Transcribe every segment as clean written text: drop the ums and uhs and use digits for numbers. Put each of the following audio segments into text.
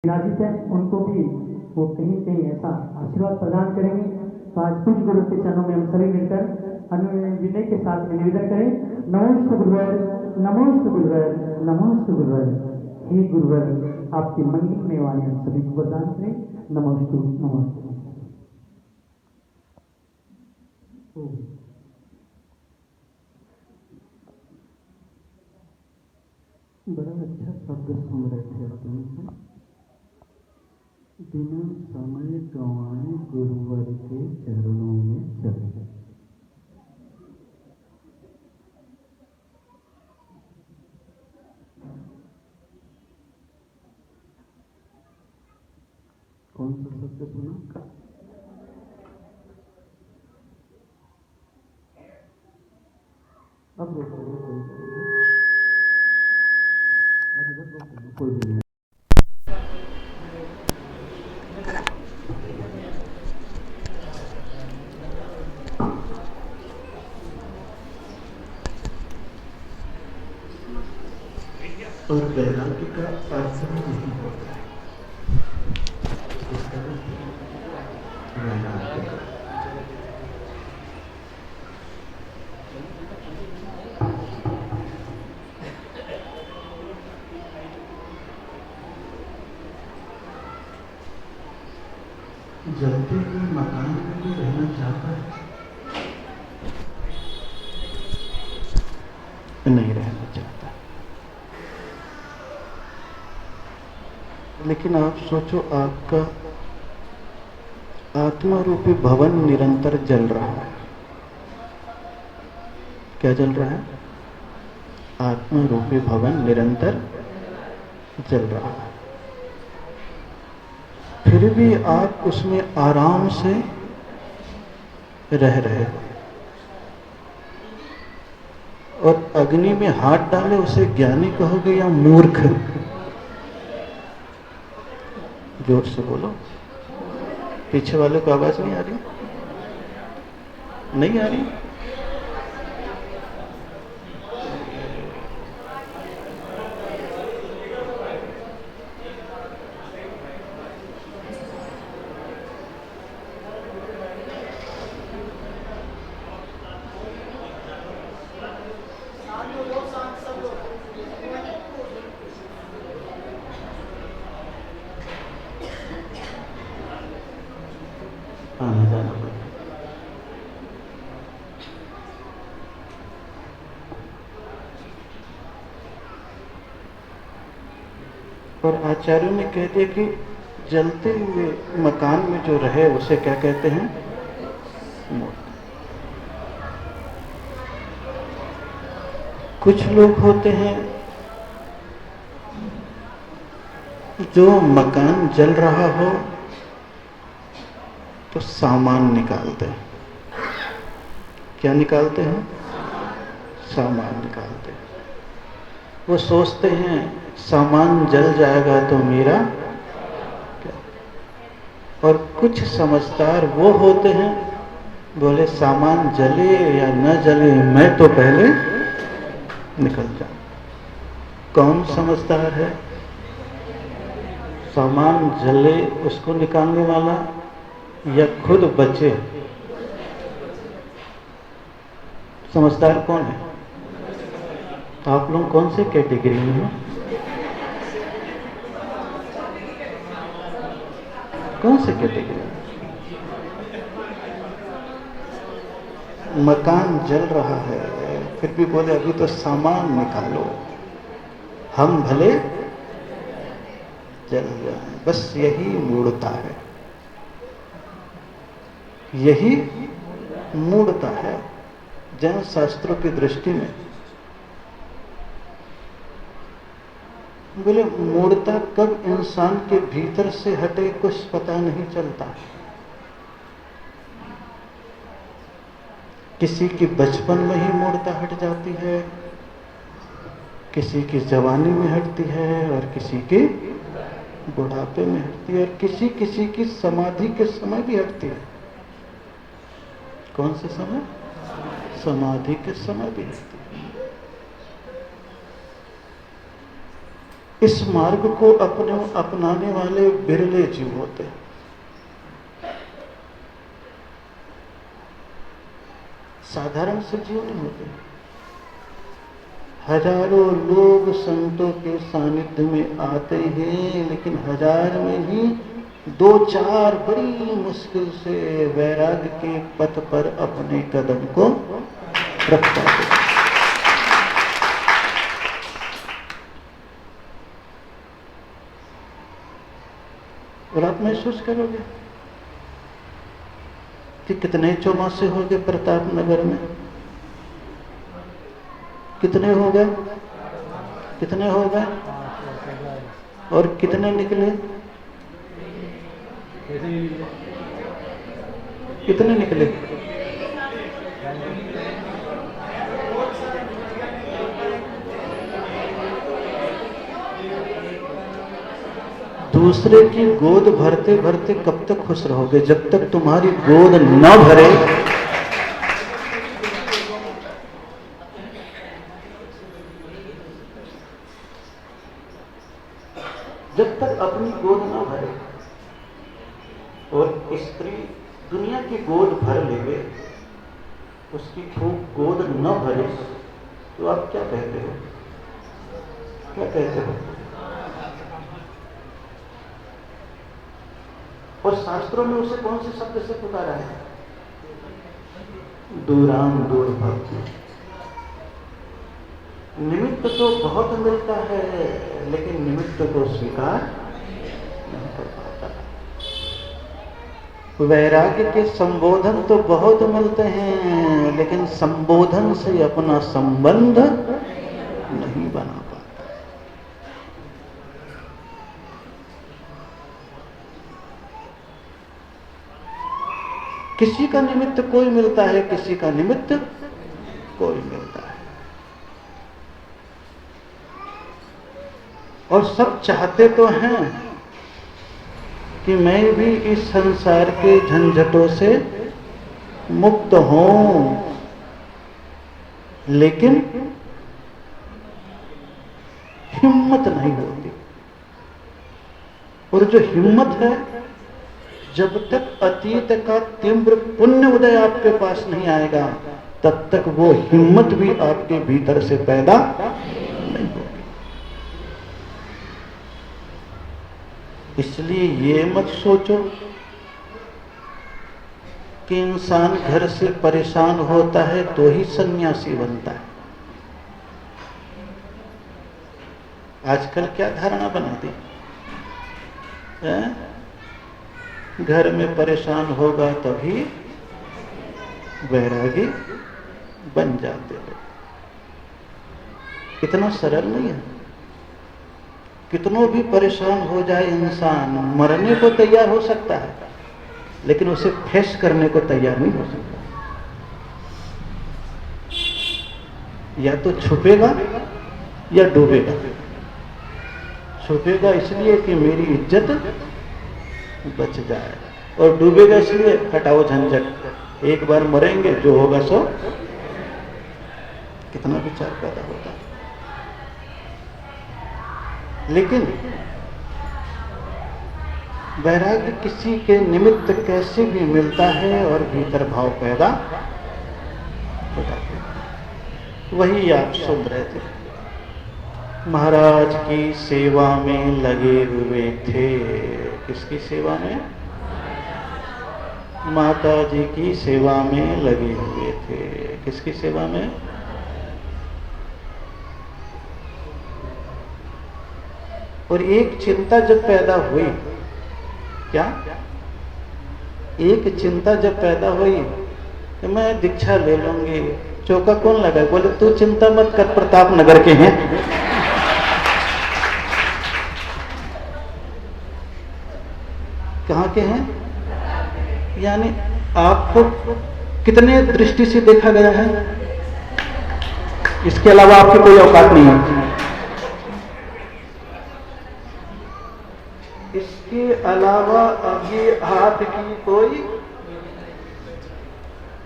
विराजित है उनको भी वो कहीं कहीं ऐसा आशीर्वाद प्रदान करेंगे। तो आज कुछ गुरु के चरणों में हम सभी मिलकर अनुनय विनय के साथ में निवेदन करें। नमोस्तु गुरुवर, नमोस्तु गुरुवर, नमोस्तु गुरुवर। हे गुरुवर, आपकी मंगल में वाणी हम सभी को प्रदान करें। नमोस्तु नमोस्तु। बड़ा अच्छा शब्द सुन रहे थे अपने से, बिना समय गंवाए गुरुवर के चरणों में चले। कौन सा शब्द सुना? अब रोको कोई भी नहीं। और वैराग्य का अर्थ भी नहीं होता है। इसका वैराग्य जलते हुए मकान में भी रहना चाहता है, नहीं रहना चाहता। लेकिन आप सोचो, आपका आत्मा रूपी भवन निरंतर जल रहा है। क्या जल रहा है? आत्मा रूपी भवन निरंतर जल रहा है। फिर भी आप उसमें आराम से रह रहे हो, और अग्नि में हाथ डाले उसे ज्ञानी कहोगे या मूर्ख? जोर से बोलो। पीछे वाले को आवाज नहीं आ रही? नहीं आ रही? आना जाना पड़ेगा। और आचार्यों ने कह दिया कि जलते हुए मकान में जो रहे उसे क्या कहते हैं? मूर्ख। कुछ लोग होते हैं जो मकान जल रहा हो तो सामान निकालते हैं। क्या निकालते हैं? सामान निकालते हैं। वो सोचते हैं सामान जल जाएगा तो मेरा क्या? और कुछ समझदार वो होते हैं, बोले सामान जले या न जले मैं तो पहले निकल जाऊं। कौन समझदार है? सामान जले उसको निकालने वाला या खुद बचे? समझदार कौन है? तो आप लोग कौन से कैटेगरी में हो? कौन से कैटेगरी में? मकान जल रहा है, फिर भी बोले अभी तो सामान निकालो, हम भले जल जाए। बस यही मूढ़ता है, यही मूढ़ता है। जैन शास्त्रों की दृष्टि में बोले मूढ़ता कब इंसान के भीतर से हटे कुछ पता नहीं चलता। किसी की बचपन में ही मूढ़ता हट जाती है, किसी की जवानी में हटती है, और किसी के बुढ़ापे में हटती है, और किसी किसी की समाधि के समय भी हटती है। कौन से समय? समाधि के समय भी हटती है। इस मार्ग को अपनाने वाले बिरले जीव होते हैं। साधारण से जीव नहीं होते। हजारों लोग संतों के सानिध्य में आते हैं, लेकिन हजार में ही 2-4 बड़ी मुश्किल से वैराग्य के पथ पर अपने कदम को रख पाते। और आप महसूस करोगे कि कितने चौमासे हो गए प्रताप नगर में, कितने हो गए, कितने हो गए और कितने निकले, कितने निकले? दूसरे की गोद भरते भरते कब तक खुश रहोगे? जब तक तुम्हारी गोद न भरे, जब तक अपनी गोद न भरे। और स्त्री दुनिया की गोद भर लेवे, उसकी खूब गोद न भरे, तो आप क्या कहते हो? क्या कहते हो? और शास्त्रों में उसे कौन से शब्द से पुकारा है? दूरान दूर भक्ति। निमित्त तो बहुत मिलता है, लेकिन निमित्त को स्वीकार नहीं कर पाता। वैराग्य के संबोधन तो बहुत मिलते हैं, लेकिन संबोधन से अपना संबंध नहीं बना पाता। किसी का निमित्त कोई मिलता है, किसी का निमित्त कोई मिलता है, और सब चाहते तो हैं कि मैं भी इस संसार के झंझटों से मुक्त हूं, लेकिन हिम्मत नहीं होती। और जो हिम्मत है, जब तक अतीत का तीव्र पुण्य उदय आपके पास नहीं आएगा, तब तक वो हिम्मत भी आपके भीतर से पैदा नहीं होगी। इसलिए ये मत सोचो कि इंसान घर से परेशान होता है तो ही सन्यासी बनता है। आजकल क्या धारणा बना दी है? घर में परेशान होगा तभी वैरागी बन जाते हो। इतना सरल नहीं है। कितनों भी परेशान हो जाए इंसान, मरने को तैयार हो सकता है, लेकिन उसे फेस करने को तैयार नहीं हो सकता। या तो छुपेगा या डूबेगा। छुपेगा इसलिए कि मेरी इज्जत बच जाए, और डूबेगा इसलिए हटाओ झंझट, एक बार मरेंगे, जो होगा सो। कितना विचार पैदा होता है। लेकिन वैराग्य किसी के निमित्त कैसे भी मिलता है और भीतर भाव पैदा होता है। वही आप सुन रहे थे, महाराज की सेवा में लगे हुए थे। किसकी सेवा में? माता जी की सेवा में लगे हुए थे। किसकी सेवा में? और एक चिंता जब पैदा हुई, क्या? एक चिंता जब पैदा हुई कि मैं दीक्षा ले लूंगी। चौका कौन लगा? बोले तू चिंता मत कर, प्रताप नगर के हैं। कहाँ के हैं? यानी आपको कितने दृष्टि से देखा गया है, इसके अलावा आपकी कोई औकात नहीं है। इसके अलावा अभी आपकी कोई,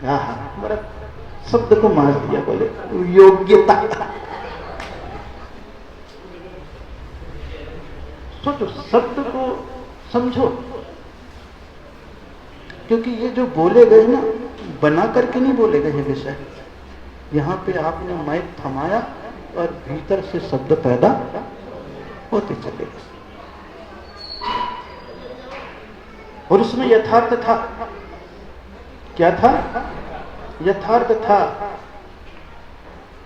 बड़ा शब्द को मार दिया, बोले योग्यता। सोचो, शब्द को समझो, क्योंकि ये जो बोले गए ना, बना करके नहीं बोले गए हैं विषय। यहां पे आपने माइक थमाया और भीतर से शब्द पैदा होते चले गए, और उसमें यथार्थ था। क्या था? यथार्थ था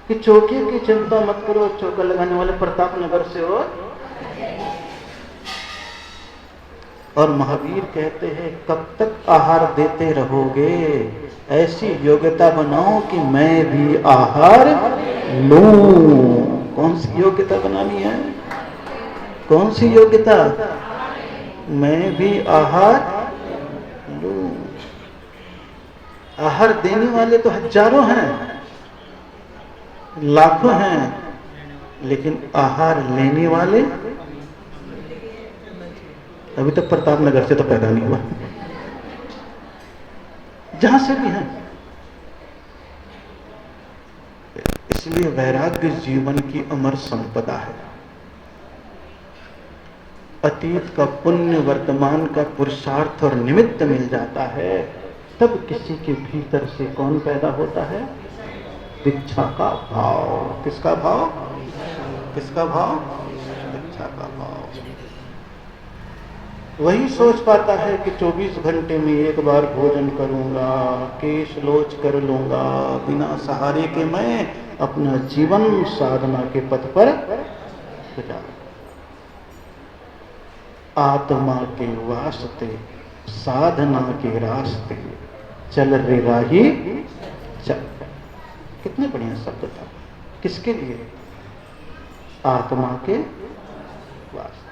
कि चौके की चिंता मत करो, चौका लगाने वाले प्रताप नगर से हो। और महावीर कहते हैं, कब तक आहार देते रहोगे? ऐसी योग्यता बनाओ कि मैं भी आहार लूं। कौन सी योग्यता बनानी है? कौन सी योग्यता? मैं भी आहार लूं। आहार देने वाले तो हजारों हैं, लाखों हैं, लेकिन आहार लेने वाले अभी तक प्रताप नगर से तो पैदा नहीं हुआ, जहां से भी हैं। इसलिए वैराग्य जीवन की अमर संपदा है। अतीत का पुण्य वर्तमान का पुरुषार्थ और निमित्त मिल जाता है, तब किसी के भीतर से कौन पैदा होता है? दीक्षा का भाव। किसका भाव? किसका भाव? दीक्षा का भाव। वही सोच पाता है कि 24 घंटे में एक बार भोजन करूंगा, केश लोच कर लूंगा, बिना सहारे के मैं अपना जीवन साधना के पथ पर गुजारूं। आत्मा के वास्ते साधना के रास्ते चल रे राही चल। कितने बढ़िया शब्द था। किसके लिए? आत्मा के वास्ते।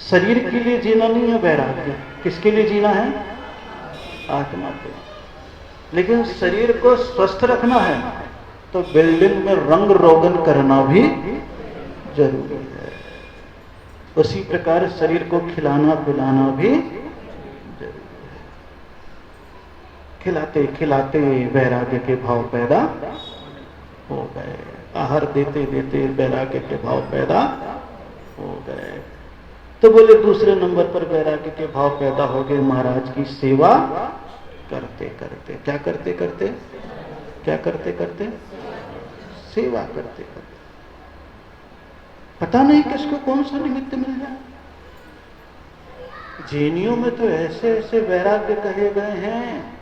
शरीर के लिए जीना नहीं है वैराग्य। किसके लिए जीना है? आत्मा के। लेकिन शरीर को स्वस्थ रखना है तो बिल्डिंग में रंग रोगन करना भी जरूरी है। उसी प्रकार शरीर को खिलाना पिलाना भी जरूरी है। खिलाते खिलाते वैराग्य के भाव पैदा हो गए। आहार देते देते वैराग्य के भाव पैदा हो गए। तो बोले दूसरे नंबर पर वैराग्य के भाव पैदा हो गए महाराज की सेवा करते करते। क्या करते करते? क्या करते करते? सेवा करते करते। पता नहीं किसको कौन सा निमित्त मिल जाए। जैनियों में तो ऐसे ऐसे वैराग्य कहे गए हैं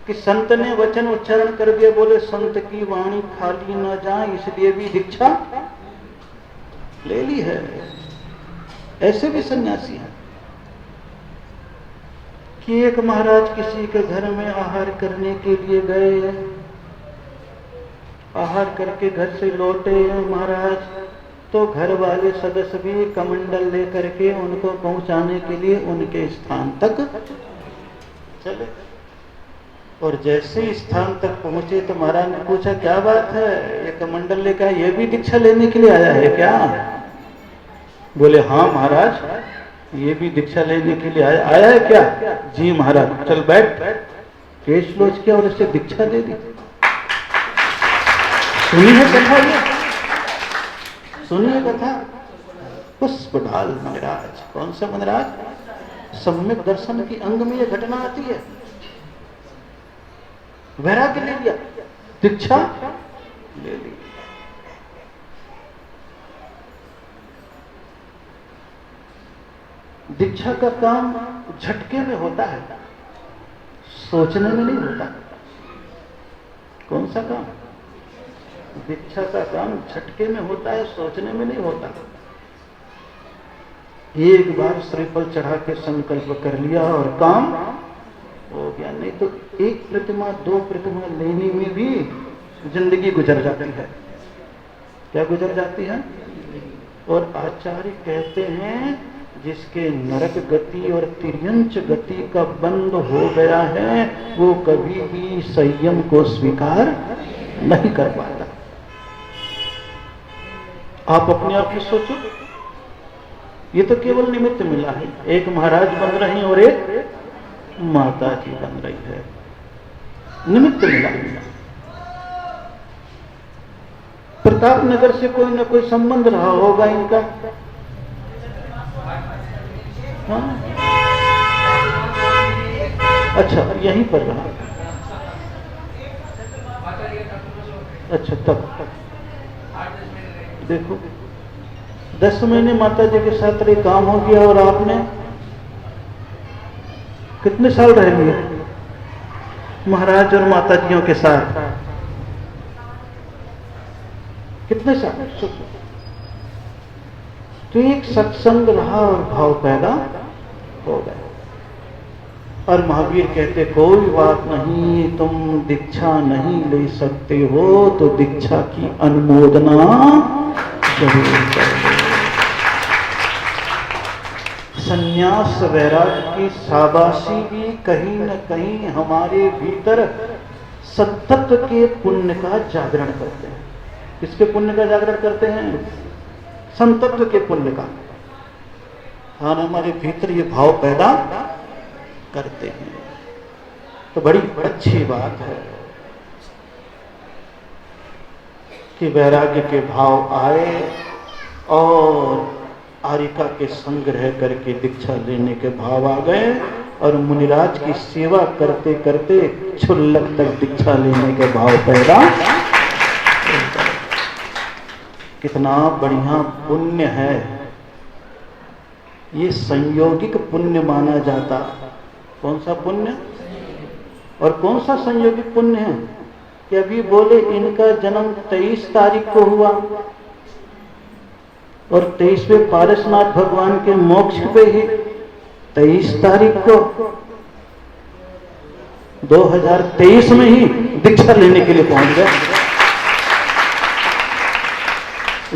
कि संत ने वचन उच्चारण कर दिया, बोले संत की वाणी खाली न जाए, इसलिए भी दीक्षा ले ली है। ऐसे भी सन्यासी हैं कि एक महाराज किसी के घर में आहार करने के लिए गए, आहार करके घर से लौटे महाराज, तो घर वाले सदस्य भी कमंडल लेकर के उनको पहुंचाने के लिए उनके स्थान तक चले। और जैसे ही स्थान तक पहुंचे तो महाराज ने पूछा, क्या बात है, ये कमंडल लेकर ये भी दीक्षा लेने के लिए आया है क्या? बोले हाँ महाराज, ये भी दीक्षा लेने के लिए आया है क्या? जी महाराज। चल बैठ। केश लोच किया और उससे दीक्षा दे दी। सुनी है कथा? ये सुनिए कथा। पुष्पडाल मनराज। कौन सा मनराज? सम्यक दर्शन की अंग में यह घटना आती है। वैराग्य ले लिया, दीक्षा ले ली। दीक्षा का काम झटके में होता है, सोचने में नहीं होता। कौन सा काम? दीक्षा का काम झटके में होता है, सोचने में नहीं होता। एक बार श्रीफल चढ़ा के संकल्प कर लिया और काम हो गया। नहीं तो एक प्रतिमा दो प्रतिमा लेने में भी जिंदगी गुजर जाती है। क्या गुजर जाती है? और आचार्य कहते हैं जिसके नरक गति और तिर्यंच गति का बंद हो गया है, वो कभी भी संयम को स्वीकार नहीं कर पाता। आप अपने आप ही सोचो, ये तो केवल निमित्त मिला है। एक महाराज बन रही और एक माता जी बन रही है, निमित्त मिला। प्रताप नगर से कोई ना कोई संबंध रहा होगा इनका, हाँ? अच्छा, यहीं पर रहा। अच्छा, तब देखो 10 महीने माता जी के साथ रही, काम हो गया, और आपने कितने साल रह लिए महाराज और माता जियों के साथ? कितने साल? तो एक सत्संग रहा और भाव पैदा हो गया। और महावीर कहते कोई बात नहीं, तुम दीक्षा नहीं ले सकते हो तो दीक्षा की अनुमोदना जरूर करो। संन्यास वैराग्य की शाबाशी भी कहीं न कहीं हमारे भीतर सत्तत्व के पुण्य का जागरण करते हैं। किसके पुण्य का जागरण करते हैं? संतत्व के पुण्य का। हाँ, हमारे भीतर ये भाव पैदा करते हैं, तो बड़ी अच्छी बात है कि वैराग्य के भाव आए और आरिका के संग रह करके दीक्षा लेने के भाव आ गए, और मुनिराज की सेवा करते करते क्षुल्लक तक दीक्षा लेने के भाव पैदा। कितना बढ़िया पुण्य है ये, संयोगिक पुण्य माना जाता। कौन सा पुण्य और कौन सा संयोगिक पुण्य है? कि अभी बोले इनका जन्म 23 तारीख को हुआ और 23वें पारसनाथ भगवान के मोक्ष पे ही 23 तारीख को 2023 में ही दीक्षा लेने के लिए पहुंच गए।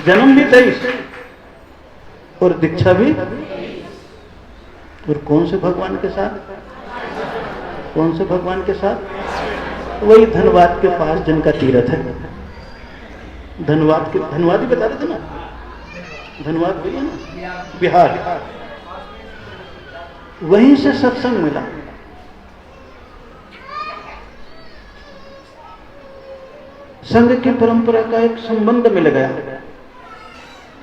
जन्म भी 23 और दीक्षा भी। और कौन से भगवान के साथ? कौन से भगवान के साथ? वही धनवाद के पास जिनका तीर्थ है। धनवाद ही बता रहे थे ना, धनवाद भी है ना, बिहार। वहीं से सत्संग मिला। संघ की परंपरा का एक संबंध मिल गया।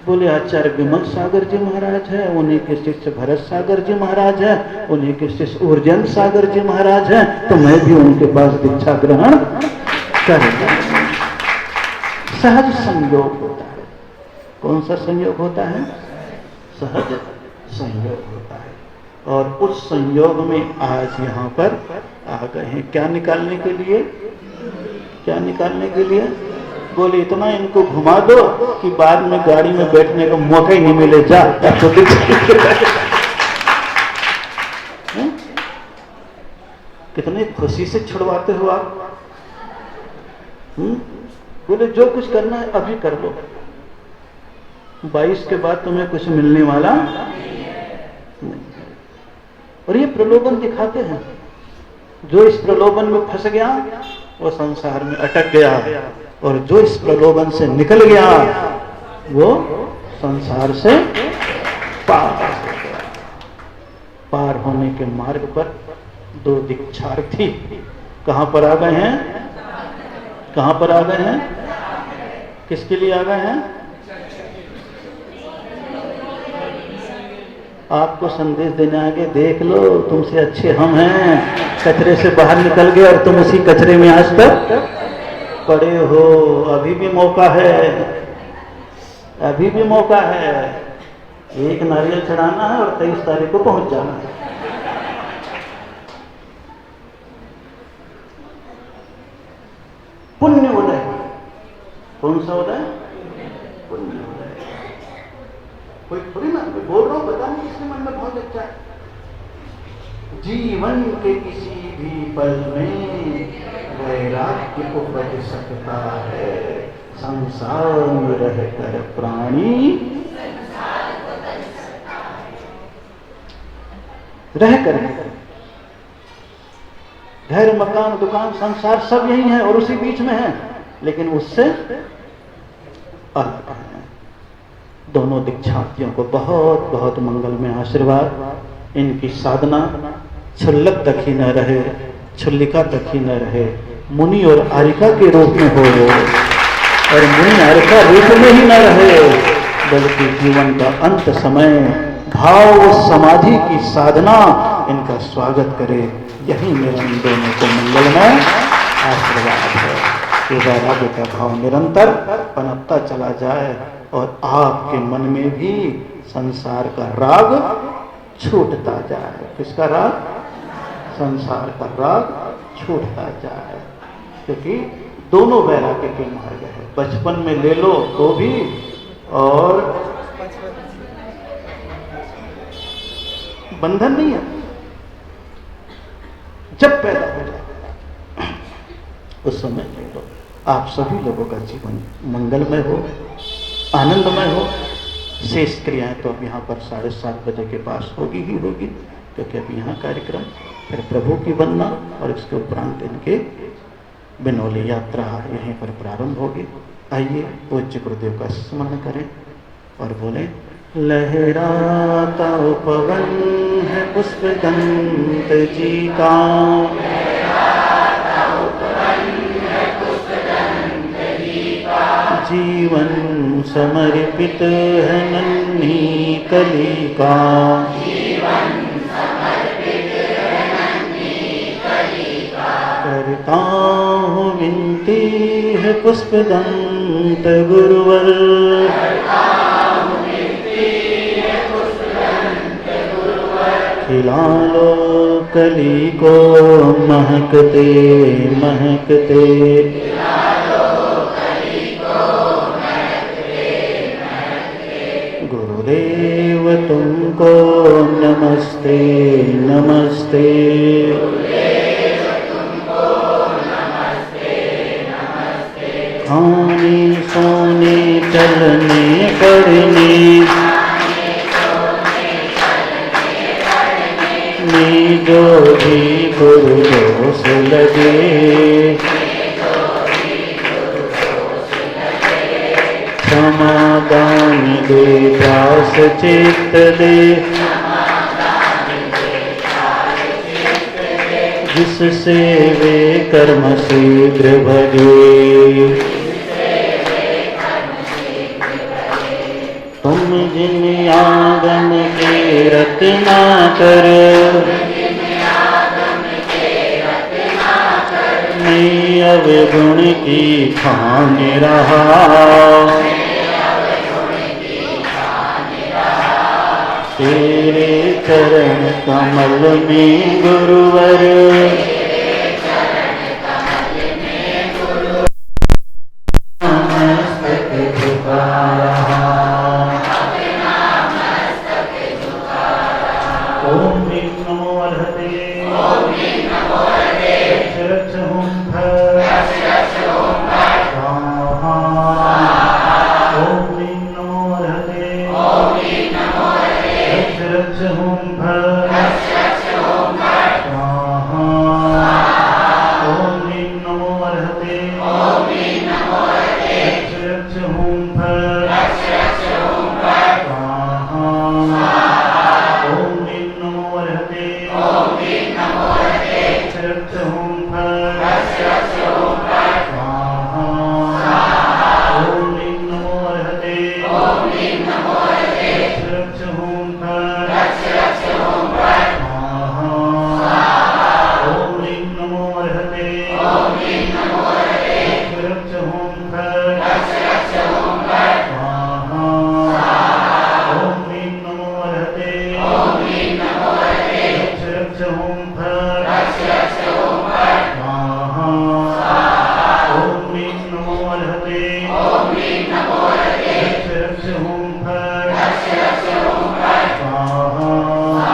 बोले आचार्य विमल सागर जी महाराज है, उन्हीं के शिष्य भरत सागर जी महाराज है, उन्हीं के शिष्य उर्जन सागर जी महाराज है, तो मैं भी उनके पास दीक्षा ग्रहण करूंगा। सहज संयोग होता है। कौन सा संयोग होता है? सहज संयोग होता है। और उस संयोग में आज यहाँ पर आ गए हैं। क्या निकालने के लिए? क्या निकालने के लिए? बोले इतना इनको घुमा दो कि बाद में गाड़ी में बैठने का मौका ही नहीं मिले। जा तो कितने खुशी से छुड़वाते हो आप। बोले जो कुछ करना है अभी कर लो, 22 के बाद तुम्हें कुछ मिलने वाला नहीं। और ये प्रलोभन दिखाते हैं। जो इस प्रलोभन में फंस गया वो संसार में अटक गया, और जो इस प्रलोभन से निकल गया वो संसार से पार हो गया। पार होने के मार्ग पर दो दीक्षार्थी कहां पर आ गए हैं? कहां पर आ गए हैं? किसके लिए आ गए हैं? आपको संदेश देने आगे, देख लो तुमसे अच्छे हम हैं, कचरे से बाहर निकल गए और तुम उसी कचरे में आज तक पड़े हो। अभी भी मौका है, अभी भी मौका है। एक नारियल चढ़ाना है और 23 तारीख को पहुंच जाना है। पुण्य उदय। कौन सा उदय? पुण्य उदय। कोई थोड़ी ना बोल रहा हूं, बता नहीं किसके मन में बहुत अच्छा है। जीवन के किसी भी पल में वैराग्य उपज सकता है, संसार में रहकर प्राणी रहकर। घर मकान दुकान संसार सब यही है और उसी बीच में है, लेकिन उससे अलग है। दोनों दीक्षार्थियों को बहुत बहुत मंगलमय आशीर्वाद। इनकी साधना क्षुल्लक तक ही न रहे, क्षुल्लिका तक ही न रहे, मुनि और आरिका के रूप में हो, और मुनि आरिका रूप में ही न रहे, बल्कि जीवन का अंत समय भाव समाधि की साधना इनका स्वागत करे। यही मेरा इन दोनों को मंगलमय आशीर्वाद है कि वैराग्य का भाव निरंतर पनपता चला जाए और आपके मन में भी संसार का राग छूटता जाए। किसका राग? संसार का राग छूटता जाए, क्योंकि दोनों वैराग्य के मार्ग है। बचपन में ले लो तो भी, और बंधन नहीं है। जब पैदा हो जाए उस समय ले लो। आप सभी लोगों का जीवन मंगलमय हो, आनंदमय हो। शेष क्रियाएं तो अब यहाँ पर 7:30 बजे के पास होगी ही होगी, क्योंकि अब यहाँ कार्यक्रम फिर प्रभु की वंदना और इसके उपरांत इनके बिनौली यात्रा यहीं पर प्रारंभ होगी। आइए पूज्य गुरुदेव का स्मरण करें और बोले, लहराता पवन है पुष्पदंत जी का, जीवन समर्पित है नन्ही कली का, करता हूँ विनती है पुष्पदंत गुरुवर, खिला लो कली को महकते महकते, गुरुदेव तुमको नमस्ते नमस्ते, खाने सोने चलने पड़ने में जो भी गुरुदोष लगे, समाधान दे प्रायश्चित दे, जिससे वे कर्म शीघ्र भगे। तुम जिन आगम के रत्ना कर, मैं अवगुण की खान रहा, तेरे चरण कमल में गुरुवर, मस्तक झुका रहा। ओम ह्रीं नमो अर्हते, रक्ष हुं फट् स्वाहा। ओम ह्रीं नमो अर्हते, रक्ष हुं फट् स्वाहा। ओम ह्रीं नमो अर्हते, रक्ष हुं फट् स्वाहा। ओम ह्रीं नमो अर्हते, रक्ष हुं फट् स्वाहा। ओम ह्रीं नमो अर्हते, रक्ष हुं फट् स्वाहा। ओम ह्रीं नमो अर्हते, रक्ष हुं फट् स्वाहा। ओम ह्रीं नमो अर्हते, रक्ष हुं फट् स्वाहा। ओम ह्रीं नमो अर्हते, रक्ष हुं